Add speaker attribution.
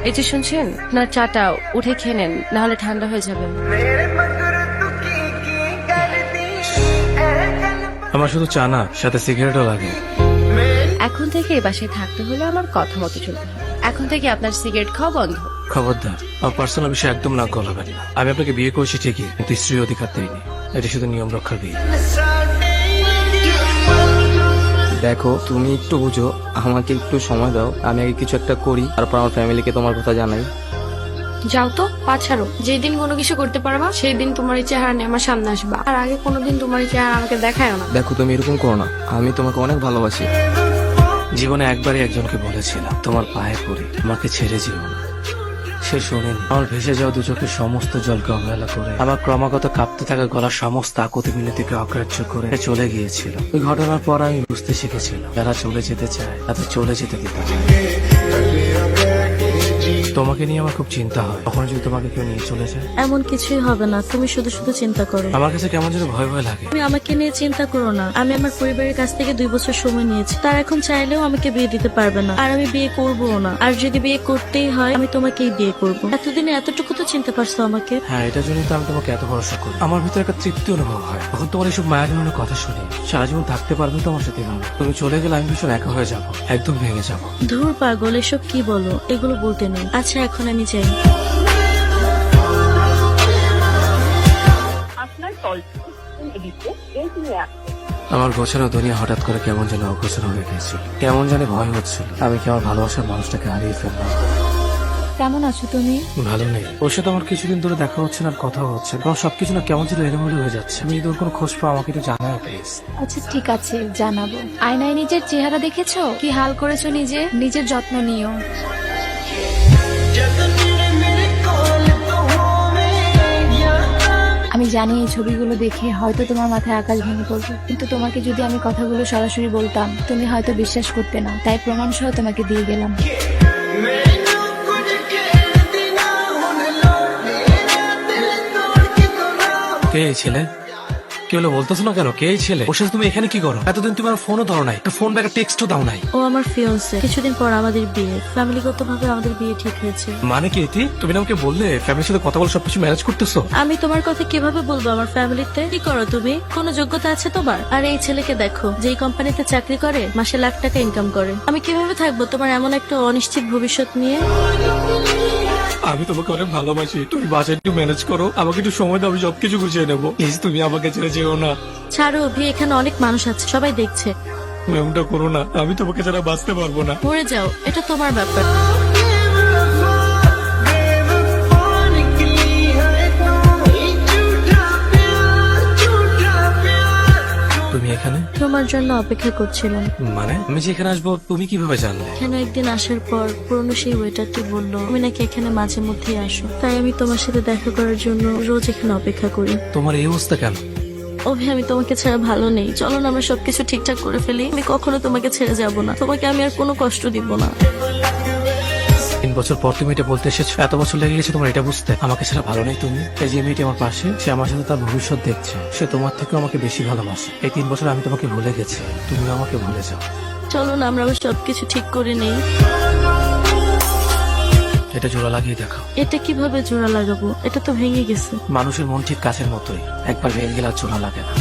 Speaker 1: এই যে শুনছেন, আপনার চাটা উঠে খেয়ে নেন, নাহলে ঠান্ডা হয়ে যাবে।
Speaker 2: আমার শুধু চা না, সাথে সিগারেটও লাগে।
Speaker 1: এখন থেকে এই বাসায় থাকতে হলে আমার কথা মতো চলতে হবে। এখন থেকে আপনার সিগারেট খাওয়া বন্ধ।
Speaker 2: খবরদার, আমার পার্সোনাল বিষয়ে একদম নাক গলাবেন না। আমি আপনাকে বিয়ে করেছি ঠিকই, কিন্তু স্ত্রীর অধিকার দেয়নি। এটা শুধু নিয়ম রক্ষার বিয়ে।
Speaker 3: দেখো, তুমি একটু বুঝো, আমাকে একটু সময় দাও, আমি আগে কিছু একটা করি, তারপর আমার ফ্যামিলিকে তোমার কথা জানাই।
Speaker 4: যাও তো, পা ছাড়ো। যেদিন কোনো কিছু করতে পারবা সেই দিন তোমার এই চেহারা নিয়ে আমার সামনে আসবা, আর আগে কোনোদিন তোমার এই চেহারা আমাকে দেখায় না।
Speaker 3: দেখো, তুমি এরকম করো না, আমি তোমাকে অনেক ভালোবাসি।
Speaker 2: জীবনে একবারই একজনকে বলেছিলাম, তোমার পায়ে পড়ে আমাকে ছেড়ে যেও না। সে শোনেনি। আমার ভেসে যাওয়া দু চোখের সমস্ত জলকে অবহেলা করে, আমার ক্রমাগত কাঁপতে থাকা গলার সমস্ত আকুতি মিনতিকে অগ্রাহ্য করে চলে গিয়েছিল। ওই ঘটনার পর আমি বুঝতে শিখেছিলাম, যারা চলে যেতে চায় তাদের চলে যেতে দিতে হয়। তোমাকে নিয়ে আমার খুব চিন্তা হয়, কখনো যদি তোমাকে কেউ নিয়ে চলে যায়।
Speaker 5: এমন কিছুই হবে না, তুমি শুধু শুধু চিন্তা করো।
Speaker 2: আমার কাছে কেমন যেন ভয় ভয় লাগে।
Speaker 5: তুমি আমাকে নিয়ে চিন্তা করো না। আমি আমার পরিবারের কাছ থেকে 2 বছর সময় নিয়েছি, তারা এখন চাইলেও আমাকে বিয়ে দিতে পারবে না, আর আমি বিয়ে করবো না। আর যদি বিয়ে করতেই হয়, আমি তোমাকেই বিয়ে করবো। এতদিনে এতটুকু তো চিনতে পারছো আমাকে।
Speaker 2: হ্যাঁ, এটার জন্যই তো আমি তোমাকে এত ভরসা করি। আমার ভিতরে একটা তৃপ্তি অনুভব হয় তখন তোমার এইসব মায়া ধরনের কথা শুনি। সারা জীবন থাকতে পারবে তোমার সাথে ভালো। তুমি চলে গেলে আমি ভীষণ একা হয়ে যাবো, একদম ভেঙে যাবো।
Speaker 5: ধুর পাগল, এসব কি বলো, এগুলো বলতে নেই। আচ্ছা, এখন আমি যাই।
Speaker 2: আমার গোছানো দুনিয়া হঠাৎ করে কেমন যেন অগোছানো হয়ে গেছিল। কেমন জানি ভয় হচ্ছিল, আমি কি আমার ভালোবাসার মানুষটাকে হারিয়ে ফেললাম।
Speaker 5: কেমন আছো তুমি?
Speaker 2: ভালো নেই। ওর সাথে আমার কিছুদিন ধরে দেখা হচ্ছে না, কথা হচ্ছে না। আমার সবকিছু না কেমন যেন এলোমেলো হয়ে যাচ্ছে। আমি যদি ওর কোনো খোঁজ পাও আমাকে একটু জানাও প্লিজ।
Speaker 4: আচ্ছা ঠিক আছে, জানাবো। আয়নায় নিজের চেহারা দেখেছো? কি হাল করেছো নিজে? নিজের যত্ন নিও। আমি জানি এই ছবিগুলো দেখে হয়তো তোমার মাথায় আকাশ ভেঙে পড়বে, কিন্তু তোমাকে যদি আমি কথাগুলো সরাসরি বলতাম তুমি হয়তো বিশ্বাস করতে না, তাই প্রমাণ সহ তোমাকে দিয়ে গেলাম।
Speaker 2: কে এই ছেলে? কে হলো বলতেছো না কেন? কে এই ছেলে? ওর সাথে তুমি এখানে কি করো? এতদিন তুমি আমার ফোনও ধরো নাই, একটা ফোন ব্যাক টেক্সটও দাও নাই।
Speaker 5: ও আমার ফিয়ান্সে। কিছুদিন পর আমাদের বিয়ে, ফ্যামিলিগত ভাবে আমাদের বিয়ে ঠিক হয়েছে।
Speaker 2: মানে কি এটি? তুমি না আমাকে বললে ফ্যামিলির সাথে কথা বলে সবকিছু ম্যানেজ করতেছো।
Speaker 5: আমি তোমার কথা কিভাবে বলবো আমার ফ্যামিলিতে? কি করো তুমি? কোনো যোগ্যতা আছে তোমার? আর এই ছেলেকে দেখো, যেই কোম্পানিতে চাকরি করে মাসে লাখ টাকা ইনকাম করে। আমি কিভাবে থাকবো তোমার এমন একটা অনিশ্চিত ভবিষ্যৎ নিয়ে?
Speaker 2: আমি তোমাকে অনেক ভালোবাসি, তুমি বাসায় একটু ম্যানেজ করো, আমাকে একটু সময় দাও, আমি সবকিছু গুছিয়ে নেবো। প্লিজ তুমি আমাকে ছেড়ে যেও না।
Speaker 5: ছাড়ো অভি, এখানে অনেক মানুষ আছে, সবাই দেখছে।
Speaker 2: তুমি এমনটা করো না, আমি তোমাকে ছাড়া বাঁচতে পারবো না।
Speaker 5: মরে যাও, এটা তোমার ব্যাপার।
Speaker 2: তুমি এখানে?
Speaker 5: তোমার জন্য অপেক্ষা করছিলাম।
Speaker 2: মানে আমি যে এখানে আসবো তুমি কিভাবে জানলে?
Speaker 5: এখানে একদিন আসার পর পুরনো সেই ওয়েটারটি বললো তুমি নাকি এখানে মাঝে মধ্যেই আসো, তাই আমি তোমার সাথে দেখা করার জন্য রোজ এখানে অপেক্ষা করি।
Speaker 2: তোমার এই অবস্থা কেন?
Speaker 5: অভি, আমি তোমাকে ছাড়া ভালো নেই, চলো না আমরা সবকিছু ঠিকঠাক করে ফেলি। আমি কখনো তোমাকে ছেড়ে যাব না, তোমাকে আমি আর কোনো কষ্ট দিব না।
Speaker 2: 3 বছর পর তুমি এটা বলতে এসেছো, এত বছর লেগে গেছে তোমার এটা বুঝতে। আমাকে ছাড়া ভালো নেই তুমি। এই যে মেয়েটি আমার পাশে, সে আমার সাথে তার ভবিষ্যৎ দেখছে, সে তোমার থেকেও আমাকে বেশি ভালোবাসে। এই 3 বছর আমি তোমাকে ভুলে গেছি, তুমিও আমাকে ভুলে যাও।
Speaker 5: চলো না আমরা সবকিছু ঠিক করে নেই।
Speaker 2: এটা জোড়া লাগিয়ে দেখো।
Speaker 5: এটা কিভাবে জোড়া লাগাবো? এটা তো ভেঙে গেছে।
Speaker 2: মানুষের মন ঠিক কাছের মতোই, একবার ভেঙে গেলে আর জোড়া লাগে না।